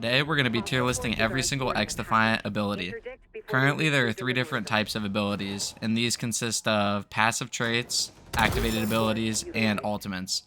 Today we're going to be tier listing every single XDefiant ability. Currently there are 3 different types of abilities, and these consist of passive traits, activated abilities, and ultimates.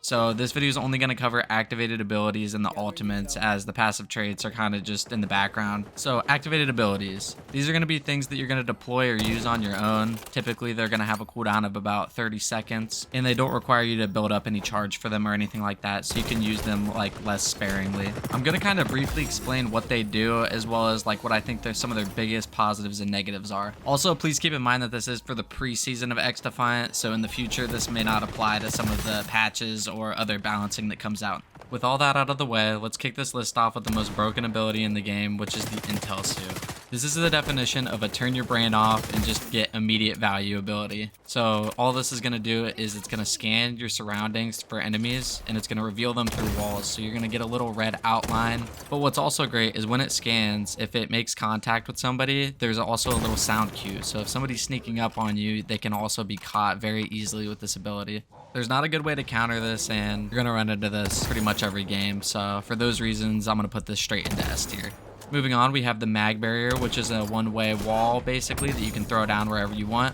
So this video is only going to cover activated abilities and the ultimates, as the passive traits are kind of just in the background. So activated abilities. These are going to be things that you're going to deploy or use on your own. Typically they're going to have a cooldown of about 30 seconds, and they don't require you to build up any charge for them or anything like that, so you can use them like less sparingly. I'm going to kind of briefly explain what they do, as well as like what I think some of their biggest positives and negatives are. Also, please keep in mind that this is for the preseason of XDefiant, so in the future this may not apply to some of the patches or other balancing that comes out. With all that out of the way, let's kick this list off with the most broken ability in the game, which is the intel suit. This is the definition of a turn your brain off and just get immediate value ability. So all this is going to do is it's going to scan your surroundings for enemies, and it's going to reveal them through walls. So you're going to get a little red outline. But what's also great is when it scans, if it makes contact with somebody, there's also a little sound cue. So if somebody's sneaking up on you, they can also be caught very easily with this ability. There's not a good way to counter this, and you're going to run into this pretty much every game. So for those reasons, I'm going to put this straight into S tier. Moving on, we have the mag barrier, which is a one-way wall basically that you can throw down wherever you want.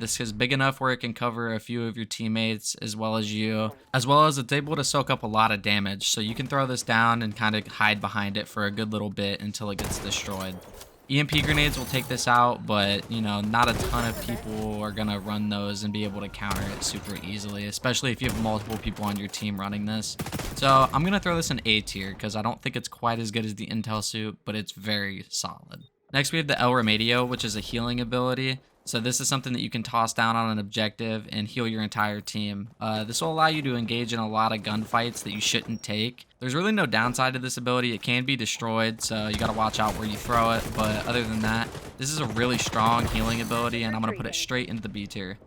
This is big enough where it can cover a few of your teammates as well as you, as well as it's able to soak up a lot of damage. So you can throw this down and kind of hide behind it for a good little bit until it gets destroyed. EMP grenades will take this out, but you know, not a ton of people are gonna run those and be able to counter it super easily, especially if you have multiple people on your team running this. So I'm gonna throw this in A tier because I don't think it's quite as good as the intel suit, but it's very solid. Next we have the El Remedio, which is a healing ability. So this is something that you can toss down on an objective and heal your entire team. This will allow you to engage in a lot of gunfights that you shouldn't take. There's really no downside to this ability. It can be destroyed, so you gotta watch out where you throw it. But other than that, this is a really strong healing ability, and I'm gonna put it straight into the B tier.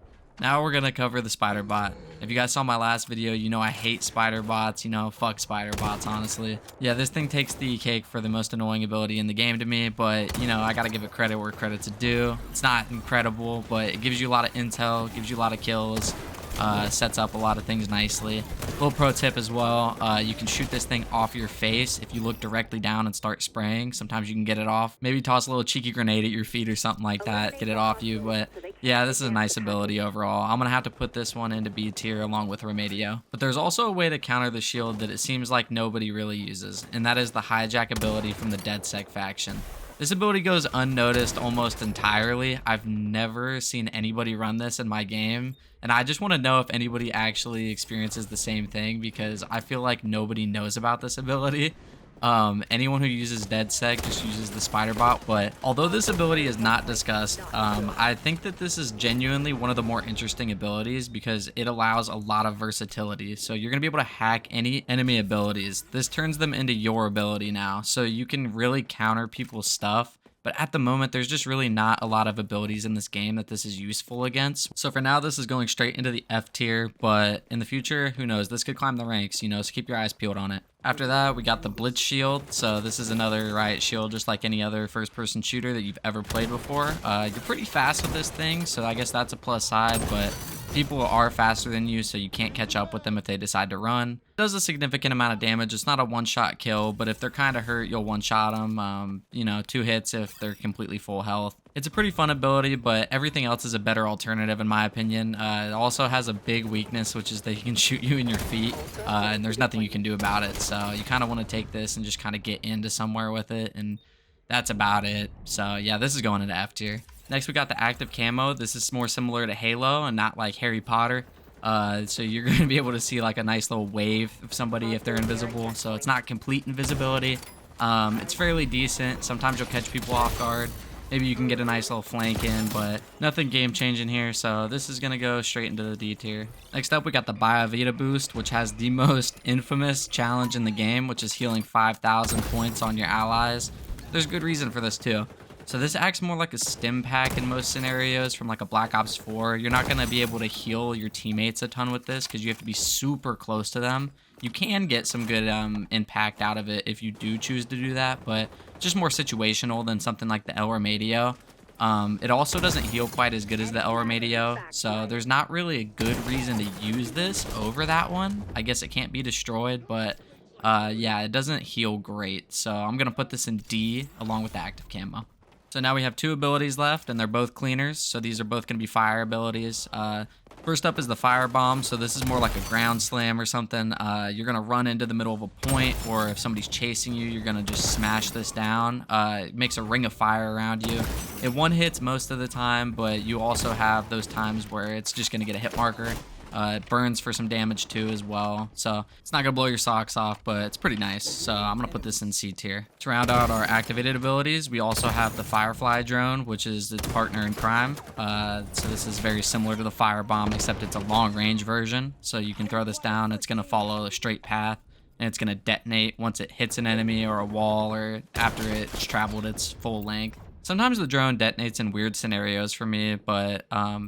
Now we're gonna cover the spider bot. If you guys saw my last video, you know I hate spider bots. You know, fuck spider bots, honestly. Yeah, this thing takes the cake for the most annoying ability in the game to me, but you know, I gotta give it credit where credit's due. It's not incredible, but it gives you a lot of intel, gives you a lot of kills, sets up a lot of things nicely. Little pro tip as well, you can shoot this thing off your face if you look directly down and start spraying. Sometimes you can get it off. Maybe toss a little cheeky grenade at your feet or something like that, get it off you. But yeah, this is a nice ability overall. I'm gonna have to put this one into B tier along with Remedio. But there's also a way to counter the shield that it seems like nobody really uses, and that is the hijack ability from the DeadSec faction. This ability goes unnoticed almost entirely. I've never seen anybody run this in my game, and I just want to know if anybody actually experiences the same thing, because I feel like nobody knows about this ability. Anyone who uses DeadSec just uses the spider bot, but although this ability is not discussed, I think that this is genuinely one of the more interesting abilities because it allows a lot of versatility. So you're gonna be able to hack any enemy abilities. This turns them into your ability now, so you can really counter people's stuff. But at the moment, there's just really not a lot of abilities in this game that this is useful against. So for now, this is going straight into the F tier, but in the future, who knows? This could climb the ranks, you know, so keep your eyes peeled on it. After that, we got the Blitz Shield. So this is another riot shield, just like any other first-person shooter that you've ever played before. You're pretty fast with this thing, so I guess that's a plus side, but people are faster than you, so you can't catch up with them if they decide to run. It does a significant amount of damage. It's not a one-shot kill, but if they're kind of hurt, you'll one-shot them. You know, 2 hits if they're completely full health. It's a pretty fun ability, but everything else is a better alternative in my opinion. It also has a big weakness, which is that he can shoot you in your feet, and there's nothing you can do about it. So you kind of want to take this and just kind of get into somewhere with it, and that's about it. So yeah, this is going into F tier. Next, we got the active camo. This is more similar to Halo and not like Harry Potter. So you're going to be able to see like a nice little wave of somebody if they're invisible. So it's not complete invisibility. It's fairly decent. Sometimes you'll catch people off guard. Maybe you can get a nice little flank in, but nothing game changing here. So this is going to go straight into the D tier. Next up, we got the Biovita boost, which has the most infamous challenge in the game, which is healing 5,000 points on your allies. There's good reason for this too. So this acts more like a stim pack in most scenarios from like a Black Ops 4. You're not going to be able to heal your teammates a ton with this because you have to be super close to them. You can get some good impact out of it if you do choose to do that, but just more situational than something like the El Remedio. It also doesn't heal quite as good as the El Remedio, so there's not really a good reason to use this over that one. I guess it can't be destroyed, but yeah, it doesn't heal great. So I'm going to put this in D along with the active camo. So now we have 2 abilities left, and they're both cleaners. So these are both going to be fire abilities. First up is the fire bomb. So this is more like a ground slam or something. You're going to run into the middle of a point, or if somebody's chasing you, you're going to just smash this down. It makes a ring of fire around you. It one hits most of the time, but you also have those times where it's just going to get a hit marker. It burns for some damage too as well. So it's not going to blow your socks off, but it's pretty nice. So I'm going to put this in C tier. To round out our activated abilities, we also have the Firefly drone, which is its partner in crime. So this is very similar to the firebomb, except it's a long range version. So you can throw this down. It's going to follow a straight path, and it's going to detonate once it hits an enemy or a wall, or after it's traveled its full length. Sometimes the drone detonates in weird scenarios for me, but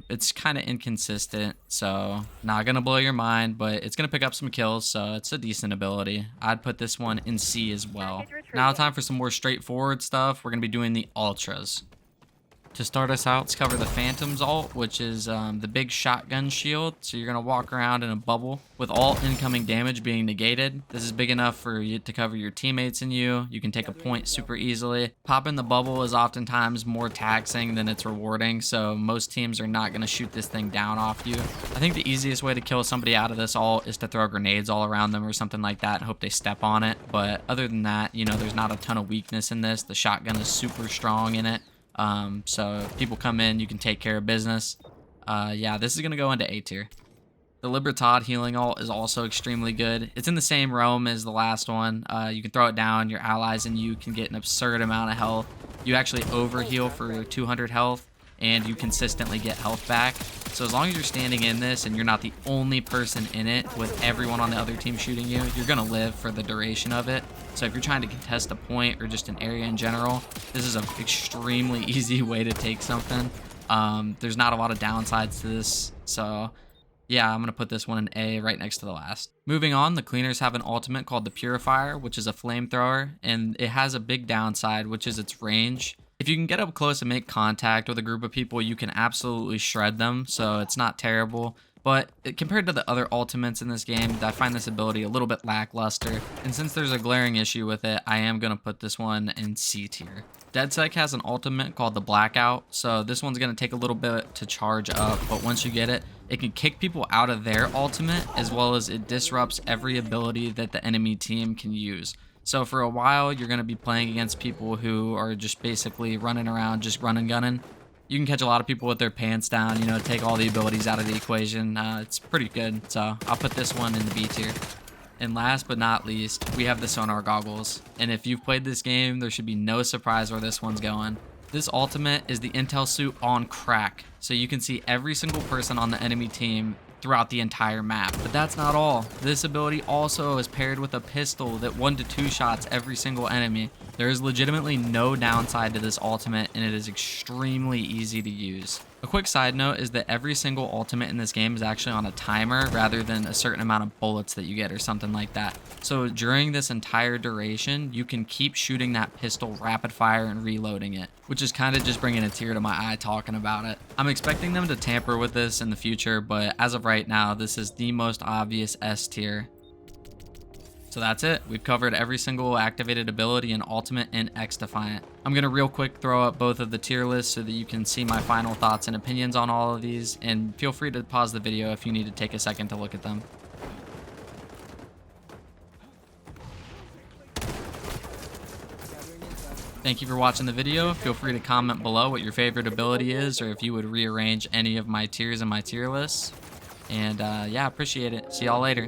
it's kind of inconsistent, so not going to blow your mind, but it's going to pick up some kills, so it's a decent ability. I'd put this one in C as well. Now time for some more straightforward stuff. We're going to be doing the Ultras. To start us out, let's cover the Phantom's ult, which is the big shotgun shield. So you're going to walk around in a bubble with all incoming damage being negated. This is big enough for you to cover your teammates and you. You can take a point super easily. Popping the bubble is oftentimes more taxing than it's rewarding, so most teams are not going to shoot this thing down off you. I think the easiest way to kill somebody out of this ult is to throw grenades all around them or something like that and hope they step on it. But other than that, you know, there's not a ton of weakness in this. The shotgun is super strong in it. So if people come in, you can take care of business. Yeah, this is going to go into A tier. The Libertad healing ult is also extremely good. It's in the same realm as the last one. You can throw it down, your allies and you can get an absurd amount of health. You actually overheal for 200 health, and you consistently get health back. So as long as you're standing in this and you're not the only person in it with everyone on the other team shooting you, you're going to live for the duration of it. So if you're trying to contest a point or just an area in general, this is an extremely easy way to take something. There's not a lot of downsides to this, so yeah, I'm going to put this one in A right next to the last. Moving on, the cleaners have an ultimate called the Purifier, which is a flamethrower, and it has a big downside, which is its range. If you can get up close and make contact with a group of people, you can absolutely shred them, so it's not terrible. But compared to the other ultimates in this game, I find this ability a little bit lackluster. And since there's a glaring issue with it, I am going to put this one in C tier. DeadSec has an ultimate called the Blackout, so this one's going to take a little bit to charge up, but once you get it, it can kick people out of their ultimate, as well as it disrupts every ability that the enemy team can use. So for a while, you're going to be playing against people who are just basically running around, just running, gunning. You can catch a lot of people with their pants down, you know, take all the abilities out of the equation. It's pretty good, so I'll put this one in the B tier. And last but not least, we have the sonar goggles. And if you've played this game, there should be no surprise where this one's going. This ultimate is the intel suit on crack, so you can see every single person on the enemy team throughout the entire map. But that's not all. This ability also is paired with a pistol that 1 to 2 shots every single enemy. There is legitimately no downside to this ultimate, and it is extremely easy to use. A quick side note is that every single ultimate in this game is actually on a timer rather than a certain amount of bullets that you get or something like that. So during this entire duration, you can keep shooting that pistol rapid fire and reloading it, which is kind of just bringing a tear to my eye talking about it. I'm expecting them to tamper with this in the future, but as of right now, this is the most obvious S tier. So that's it. We've covered every single activated ability in Ultimate and XDefiant. I'm going to real quick throw up both of the tier lists so that you can see my final thoughts and opinions on all of these, and feel free to pause the video if you need to take a second to look at them. Thank you for watching the video. Feel free to comment below what your favorite ability is, or if you would rearrange any of my tiers in my tier lists. And yeah, appreciate it. See y'all later.